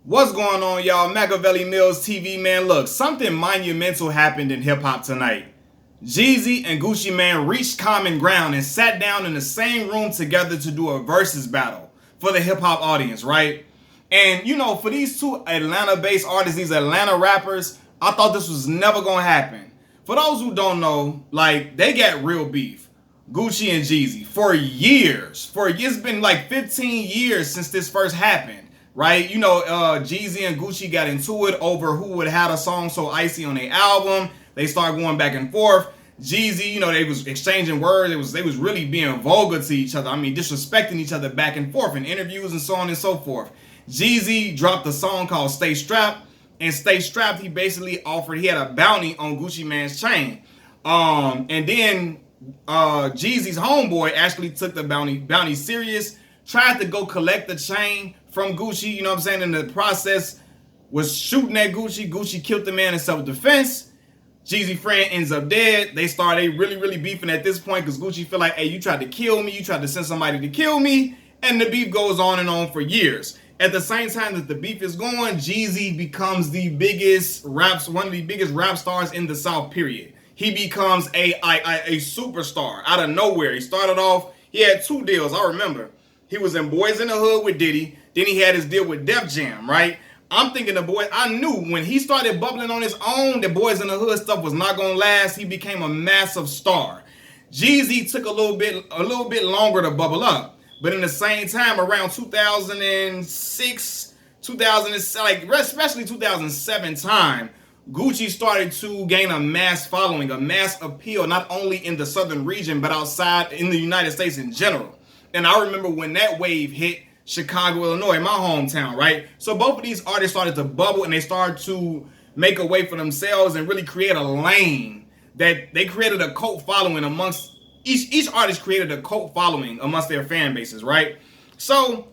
What's going on, y'all? Machiavelli Mills TV, man. Look, something monumental happened in hip hop tonight. Jeezy and Gucci Mane reached common ground and sat down in the same room together to do a versus battle for the hip hop audience, right? And for these two Atlanta-based artists, these Atlanta rappers, I thought this was never gonna happen. For those who don't know, they got real beef. Gucci and Jeezy for years. It's been like 15 years since this first happened. Right, Jeezy and Gucci got into it over who would have a song so icy on their album. They started going back and forth. Jeezy, they was exchanging words. They was really being vulgar to each other. I mean, disrespecting each other back and forth in interviews and so on and so forth. Jeezy dropped a song called "Stay Strapped," and "Stay Strapped," he basically offered. He had a bounty on Gucci Mane's chain, and then Jeezy's homeboy actually took the bounty serious. Tried to go collect the chain from Gucci, in the process was shooting at Gucci. Gucci killed the man in self-defense. Jeezy friend ends up dead. They really beefing at this point because Gucci feel like, hey, you tried to kill me. You tried to send somebody to kill me. And the beef goes on and on for years. At the same time that the beef is going, Jeezy becomes one of the biggest rap stars in the South, period. He becomes a superstar out of nowhere. He started off, he had two deals, I remember. He was in Boys in the Hood with Diddy. Then he had his deal with Def Jam, right? I'm thinking I knew when he started bubbling on his own, the Boys in the Hood stuff was not going to last. He became a massive star. Jeezy took a little bit longer to bubble up. But in the same time, around 2006, especially 2007 time, Gucci started to gain a mass following, a mass appeal, not only in the southern region, but outside in the United States in general. And I remember when that wave hit Chicago, Illinois, my hometown, right? So both of these artists started to bubble and they started to make a way for themselves and really create a lane that they created a cult following amongst each artist created a cult following amongst their fan bases, right? So,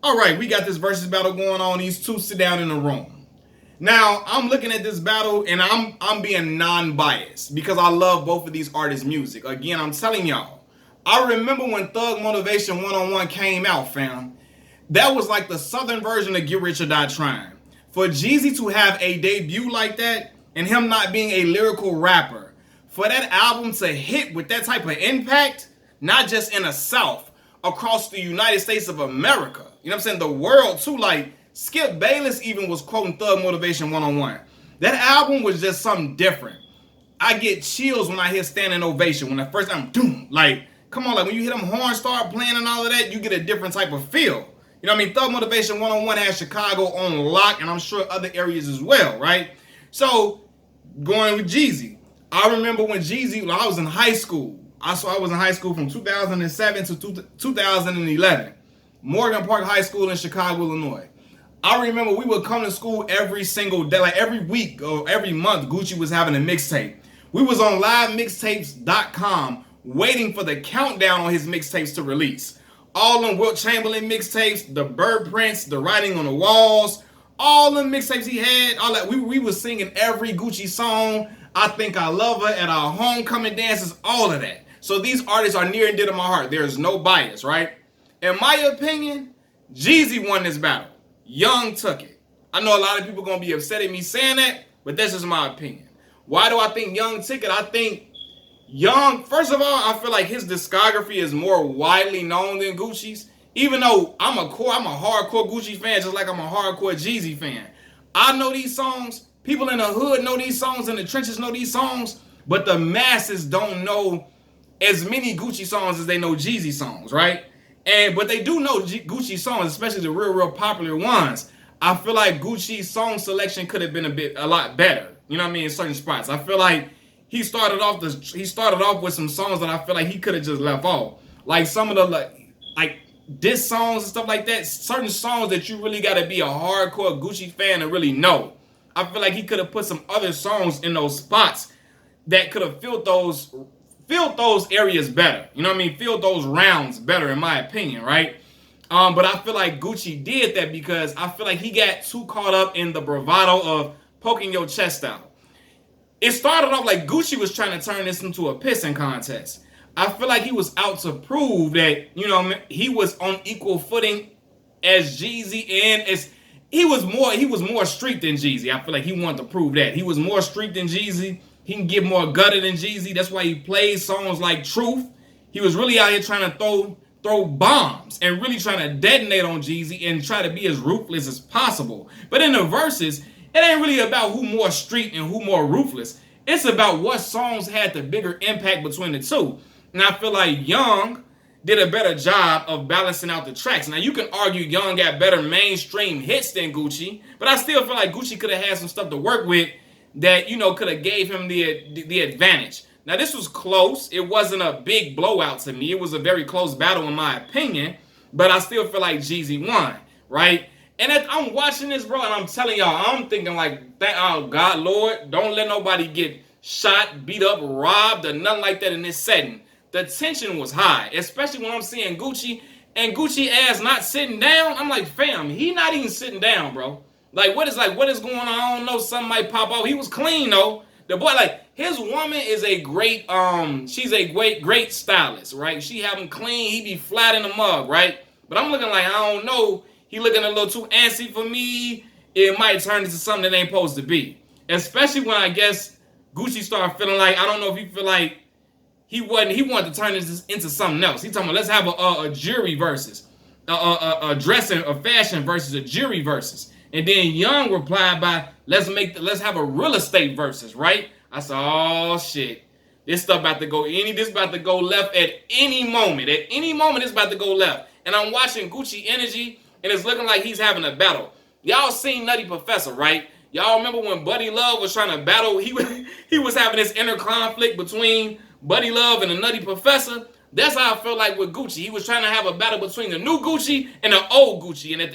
all right, we got this versus battle going on. These two sit down in the room. Now, I'm looking at this battle and I'm being non-biased because I love both of these artists' music. Again, I'm telling y'all, I remember when Thug Motivation 101 came out, fam. That was like the southern version of Get Rich or Die Trying. For Jeezy to have a debut like that and him not being a lyrical rapper, for that album to hit with that type of impact, not just in the South, across the United States of America, the world too, like Skip Bayless even was quoting Thug Motivation 101. That album was just something different. I get chills when I hear Standing Ovation, when the first time, doom, come on, when you hear them horns start playing and all of that, you get a different type of feel. Thug Motivation 101 has Chicago on lock, and I'm sure other areas as well, right? So, going with Jeezy. I remember when Jeezy, I was in high school. I was in high school from 2007 to 2011. Morgan Park High School in Chicago, Illinois. I remember we would come to school every single day, like every week or every month, Gucci was having a mixtape. We was on livemixtapes.com waiting for the countdown on his mixtapes to release. All them Wilt Chamberlain mixtapes, the Bird Prints, the Writing on the Walls, all them mixtapes he had, all that. We was singing every Gucci song. I Think I Love Her at our homecoming dances, all of that. So these artists are near and dear to my heart. There's no bias, right? In my opinion, Jeezy won this battle. Young took it. I know a lot of people going to be upset at me saying that, but that's just my opinion. Why do I think Young took it? I think Young, first of all, I feel like his discography is more widely known than Gucci's. Even though I'm a hardcore Gucci fan, just like I'm a hardcore Jeezy fan. I know these songs. People in the hood know these songs, in the trenches know these songs, but the masses don't know as many Gucci songs as they know Jeezy songs, right? But they do know Gucci songs, especially the real popular ones. I feel like Gucci's song selection could have been a lot better. In certain spots. I feel like he started off with some songs that I feel like he could have just left off. Like some of the like diss songs and stuff like that. Certain songs that you really gotta be a hardcore Gucci fan to really know. I feel like he could have put some other songs in those spots that could have filled those areas better. Filled those rounds better, in my opinion, right? But I feel like Gucci did that because I feel like he got too caught up in the bravado of poking your chest out. It started off like Gucci was trying to turn this into a pissing contest. I feel like he was out to prove that, he was on equal footing as Jeezy and as he was more street than Jeezy. I feel like he wanted to prove that. He was more street than Jeezy. He can get more gutter than Jeezy. That's why he plays songs like Truth. He was really out here trying to throw bombs and really trying to detonate on Jeezy and try to be as ruthless as possible. But in the verses, it ain't really about who more street and who more ruthless. It's about what songs had the bigger impact between the two. And I feel like Young did a better job of balancing out the tracks. Now, you can argue Young got better mainstream hits than Gucci, but I still feel like Gucci could have had some stuff to work with that, could have gave him the advantage. Now, this was close. It wasn't a big blowout to me. It was a very close battle, in my opinion, but I still feel like Jeezy won, right? And I'm watching this, bro, and I'm telling y'all, I'm thinking like, oh, God, Lord, don't let nobody get shot, beat up, robbed, or nothing like that in this setting. The tension was high, especially when I'm seeing Gucci and Gucci ass not sitting down. I'm like, fam, he not even sitting down, bro. What is going on? I don't know. Something might pop off. He was clean though. The boy, his woman is a great, she's a great stylist, right? She have him clean. He be flat in the mug, right? But I'm looking like, I don't know. He looking a little too antsy for me. It might turn into something that ain't supposed to be. Especially when I guess Gucci started feeling like, I don't know if he feel like he wanted to turn this into something else. He talking about, let's have a jury versus, a dressing, a fashion versus a jury versus. And then Young replied by, let's have a real estate versus, right? I said, oh shit. This stuff about to go left at any moment. At any moment, it's about to go left. And I'm watching Gucci energy, and it's looking like he's having a battle. Y'all seen Nutty Professor, right? Y'all remember when Buddy Love was trying to battle? He was having this inner conflict between Buddy Love and the Nutty Professor. That's how I felt like with Gucci. He was trying to have a battle between the new Gucci and the old Gucci. And at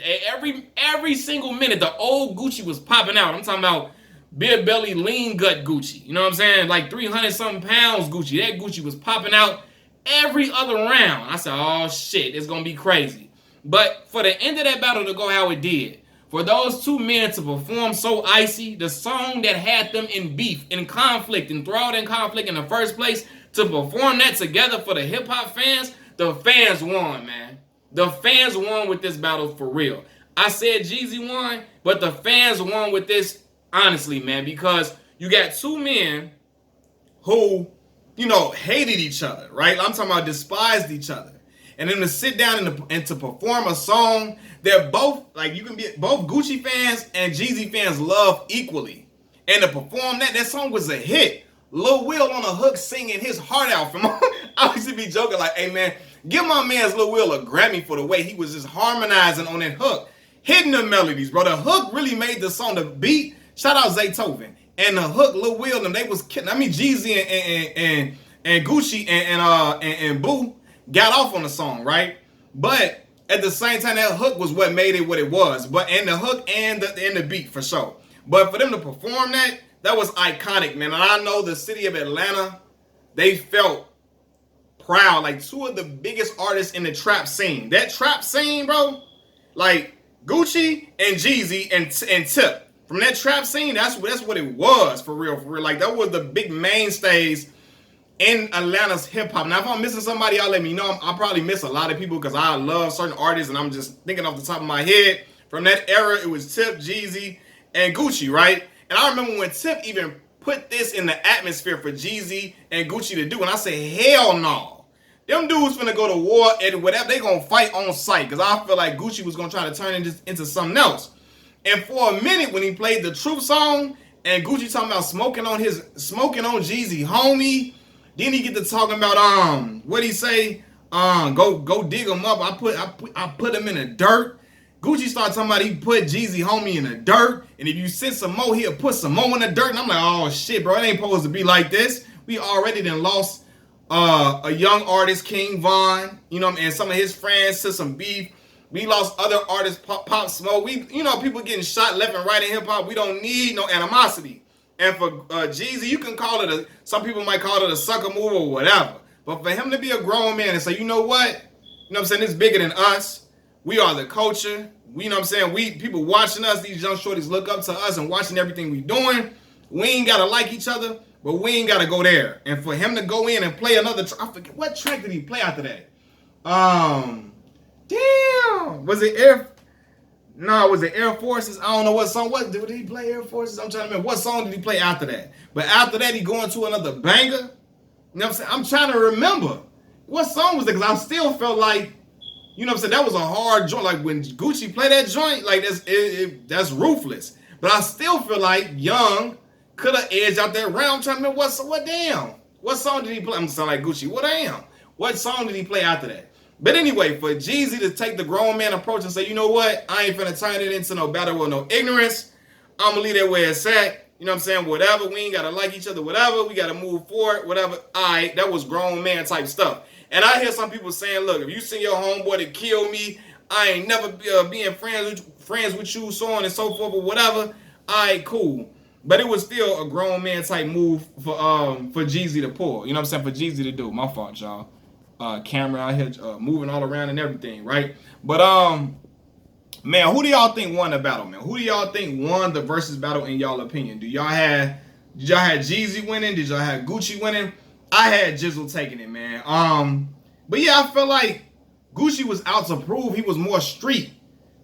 every single minute, the old Gucci was popping out. I'm talking about beer belly, lean gut Gucci. You know what I'm saying? Like 300-something pounds Gucci. That Gucci was popping out every other round. I said, oh shit, it's going to be crazy. But for the end of that battle to go how it did, for those two men to perform so icy, the song that had them in beef, in conflict, enthralled in conflict in the first place, to perform that together for the hip-hop fans, the fans won, man. The fans won with this battle for real. I said Jeezy won, but the fans won with this, honestly, man, because you got two men who, hated each other, right? I'm talking about despised each other. And then to sit down and to perform a song that both, you can be both Gucci fans and Jeezy fans love equally. And to perform that song was a hit. Lil Will on a hook singing his heart out from I used to be joking like, hey man, give my man's Lil Will a Grammy for the way he was just harmonizing on that hook. Hitting the melodies, bro. The hook really made the song. The beat, shout out Zaytoven. And the hook, Lil Will, and they was killing. I mean, Jeezy and Gucci and Boo got off on the song, right? But at the same time, that hook was what made it what it was. And the hook and the beat for sure. But for them to perform that was iconic, man. And I know the city of Atlanta, they felt proud. Like two of the biggest artists in the trap scene. That trap scene, bro, like Gucci and Jeezy and Tip. From that trap scene, that's what it was for real. Like that was the big mainstays in Atlanta's hip hop. Now, if I'm missing somebody, y'all let me know. I'll probably miss a lot of people because I love certain artists, and I'm just thinking off the top of my head. From that era, it was Tip, Jeezy, and Gucci, right? And I remember when Tip even put this in the atmosphere for Jeezy and Gucci to do, and I said, hell no. Them dudes finna go to war and whatever, they gonna fight on sight, because I feel like Gucci was gonna try to turn it into something else. And for a minute, when he played the Truth song, and Gucci talking about smoking on Jeezy, homie, then he get to talking about what he say? Go dig him up. I put him in the dirt. Gucci started talking about he put Jeezy homie in the dirt, and if you send some more, he'll put some more in the dirt. And I'm like, oh shit, bro, it ain't supposed to be like this. We already done lost a young artist, King Von, and some of his friends to some beef. We lost other artists, Pop Smoke. People getting shot left and right in hip hop. We don't need no animosity. And for Jeezy, you can call it some people might call it a sucker move or whatever. But for him to be a grown man and say, you know what? It's bigger than us. We are the culture. People watching us, these young shorties look up to us and watching everything we doing. We ain't got to like each other, but we ain't got to go there. And for him to go in and play another track, I forget, what track did he play after that? Damn. Was it Air? No, was it Air Forces? I don't know what song. What did he play? Air Forces. I'm trying to remember what song did he play after that. But after that, he going to another banger. You know what I'm saying? I'm trying to remember what song was it because I still felt like, you know what I'm saying, that was a hard joint. Like when Gucci played that joint, like that's ruthless. But I still feel like Young could have edged out that round. I'm trying to remember what damn. What song did he play? I'm sound like Gucci. What damn? What song did he play after that? But anyway, for Jeezy to take the grown man approach and say, you know what? I ain't finna turn it into no battle with no ignorance. I'm gonna leave that where it's at. You know what I'm saying? Whatever. We ain't gotta like each other. Whatever. We gotta move forward. Whatever. Alright, that was grown man type stuff. And I hear some people saying, look, if you send your homeboy to kill me, I ain't never being friends with you, so on and so forth, or whatever. Alright, cool. But it was still a grown man type move for Jeezy to pull. You know what I'm saying? For Jeezy to do. My fault, y'all. Camera out here moving all around and everything, right? But man, who do y'all think won the battle, man? Who do y'all think won the versus battle in y'all opinion? Did y'all have Jeezy winning? Did y'all have Gucci winning? I had Jizzle taking it, man. But yeah, I felt like Gucci was out to prove he was more street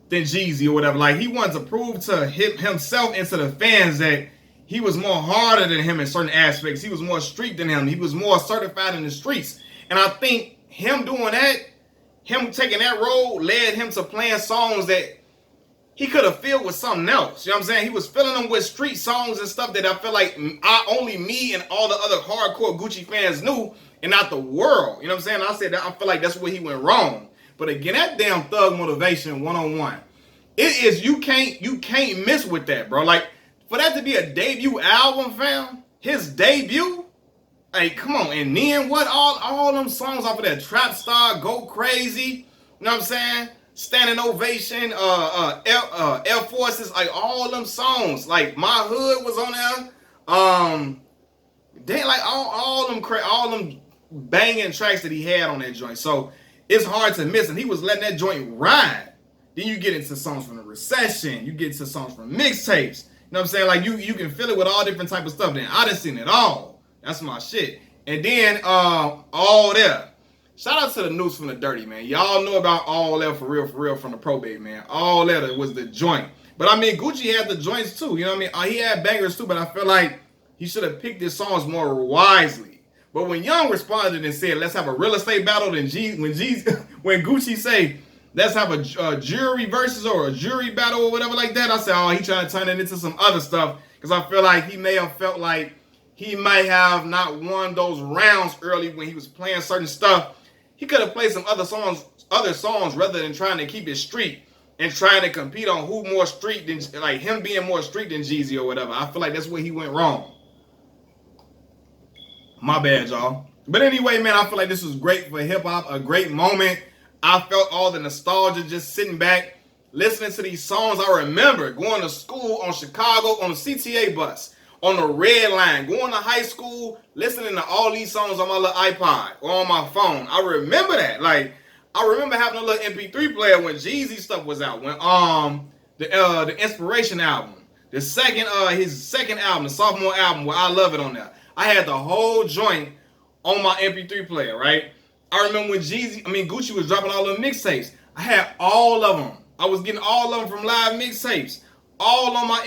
than Jeezy or whatever. Like he wanted to prove to himself and to the fans that he was more harder than him in certain aspects. He was more street than him. He was more certified in the streets. And I think him doing that, him taking that role, led him to playing songs that he could have filled with something else. You know what I'm saying? He was filling them with street songs and stuff that I feel like only me and all the other hardcore Gucci fans knew and not the world. You know what I'm saying? I said that I feel like that's where he went wrong. But again, that damn Thug Motivation 101. It is, you can't miss with that, bro. Like, for that to be a debut album, fam, his debut, hey, come on. And then what? All them songs off of that Trap Star, Go Crazy, you know what I'm saying? Standing Ovation, Air Forces, like all them songs. Like My Hood was on there. Then like all them banging tracks that he had on that joint. So it's hard to miss. And he was letting that joint ride. Then you get into songs from the recession. You get into songs from mixtapes. You know what I'm saying? Like you can feel it with all different type of stuff. Then I done seen it all. That's my shit. And then All There. Shout out to the Noose from the Dirty, man. Y'all know about All There for real from the Probate, man. All There was the joint. But I mean, Gucci had the joints too. You know what I mean? He had bangers too, but I feel like he should have picked his songs more wisely. But when Young responded and said, let's have a real estate battle, then when Gucci say, let's have a jury versus or a jury battle or whatever like that, I said, oh, he trying to turn it into some other stuff. Because I feel like he may have felt like he might have not won those rounds early when he was playing certain stuff. He could have played some other songs rather than trying to keep it street and trying to compete on who more street than, like him being more street than Jeezy or whatever. I feel like that's where he went wrong. My bad, y'all. But anyway, man, I feel like this was great for hip hop, a great moment. I felt all the nostalgia just sitting back, listening to these songs. I remember going to school on Chicago on the CTA bus, on the red line, going to high school, listening to all these songs on my little iPod or on my phone. I remember that. Like, I remember having a little MP3 player when Jeezy stuff was out. When the Inspiration album, his second album, the sophomore album, where I Love It on there. I had the whole joint on my MP3 player, right? I remember when Gucci was dropping all the mixtapes. I had all of them. I was getting all of them from live mixtapes, all on my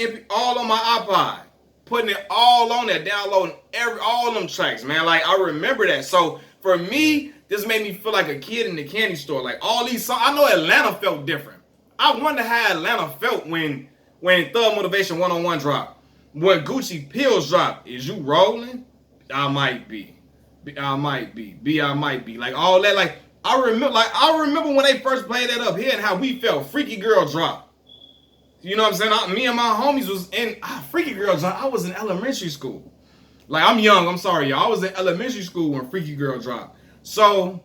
iPod. Putting it all on there, downloading all them tracks, man. Like, I remember that. So, for me, this made me feel like a kid in the candy store. Like, all these songs, I know Atlanta felt different. I wonder how Atlanta felt when Thug Motivation 101 dropped. When Gucci Pills dropped. Is you rolling? I might be. I might be. Like, all that. Like, I remember when they first played that up here and how we felt. Freaky Girl dropped. You know what I'm saying? Me and my homies was in Freaky Girl. I was in elementary school. Like, I'm young. I'm sorry, y'all. I was in elementary school when Freaky Girl dropped. So,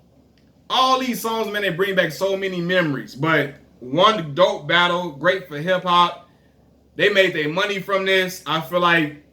all these songs, man, they bring back so many memories. But one dope battle, great for hip hop. They made their money from this. I feel like,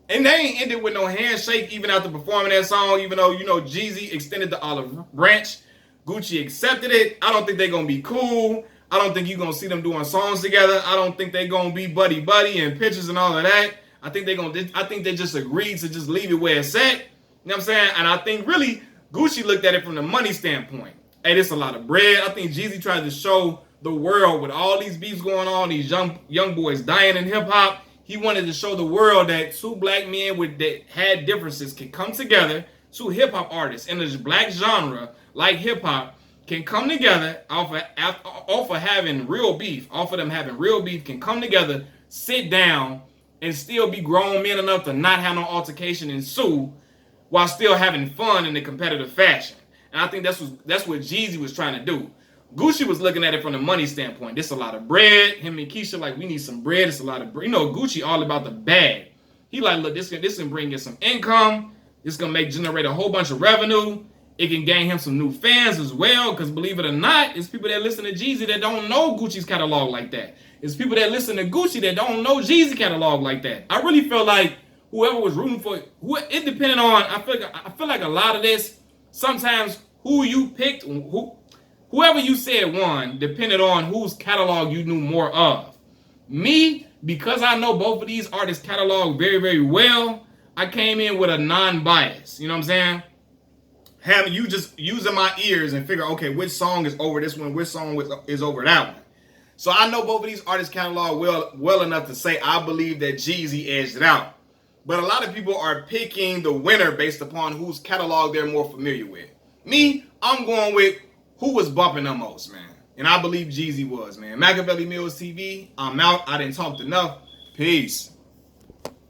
and they ain't ended with no handshake even after performing that song. Even though, you know, Jeezy extended the olive branch, Gucci accepted it. I don't think they're gonna be cool. I don't think you're going to see them doing songs together. I don't think they're going to be buddy-buddy and pictures and all of that. I think they just agreed to just leave it where it's at. You know what I'm saying? And I think really Gucci looked at it from the money standpoint. Hey, this is a lot of bread. I think Jeezy tried to show the world with all these beefs going on, these young boys dying in hip hop. He wanted to show the world that two black men that had differences can come together. Two hip hop artists in this black genre like hip hop can come together off of having real beef. Off of them having real beef, can come together, sit down, and still be grown men enough to not have no altercation and sue, while still having fun in a competitive fashion. And I think that's what Jeezy was trying to do. Gucci was looking at it from the money standpoint. This a lot of bread. Him and Keisha like, we need some bread. It's a lot of bread. You know, Gucci all about the bag. He like, look, this can bring in some income. It's gonna generate a whole bunch of revenue. It can gain him some new fans as well, because believe it or not, it's people that listen to Jeezy that don't know Gucci's catalog like that. It's people that listen to Gucci that don't know Jeezy catalog like that. I really feel like whoever was rooting for it depended on. I feel like a lot of this, sometimes who you picked, whoever you said won, depended on whose catalog you knew more of. Me, because I know both of these artists' catalog very, very well, I came in with a non-bias. You know what I'm saying? Having you just using my ears and figure, okay, which song is over this one, which song is over that one. So I know both of these artists' catalog well enough to say I believe that Jeezy edged it out. But a lot of people are picking the winner based upon whose catalog they're more familiar with. Me, I'm going with who was bumping the most, man. And I believe Jeezy was, man. Machiavelli Mills TV, I'm out. I didn't talk enough. Peace.